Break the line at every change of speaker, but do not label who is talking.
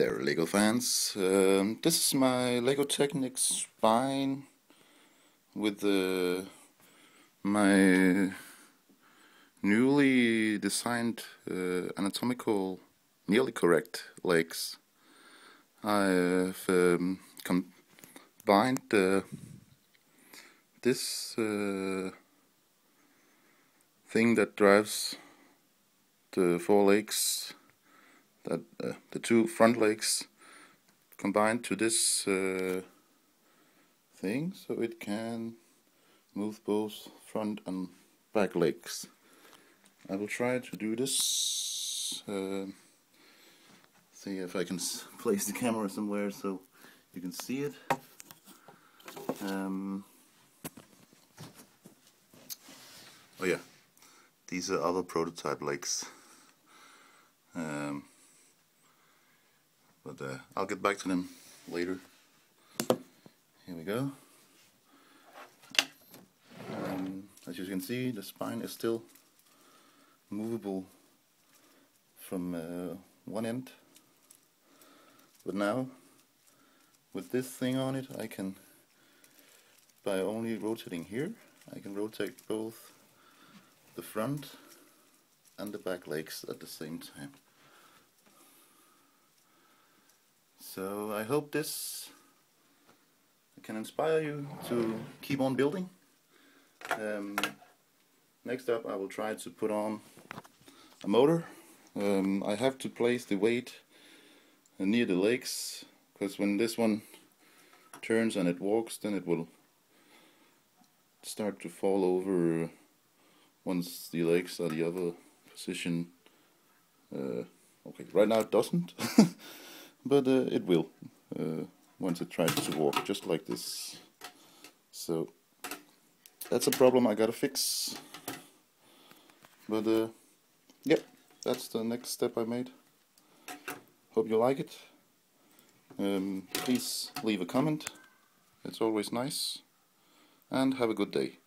there, Lego fans. This is my Lego Technic Spine with my newly designed anatomical, nearly correct legs. I've combined this thing that drives the four legs, that the two front legs, combined to this thing, so it can move both front and back legs. I will try to do this. See if I can place the camera somewhere so you can see it. Oh yeah, these are other prototype legs. But I'll get back to them later. Here we go. As you can see, the spine is still movable from one end. But now, with this thing on it, I can, by only rotating here, I can rotate both the front and the back legs at the same time. So I hope this can inspire you to keep on building. Next up, I will try to put on a motor. I have to place the weight near the legs, because when this one turns and it walks, then it will start to fall over once the legs are the other position. Okay, right now it doesn't, but it will once it tries to walk, just like this. So that's a problem I gotta fix. But yeah, that's the next step I made. Hope you like it. Please leave a comment. It's always nice. And have a good day.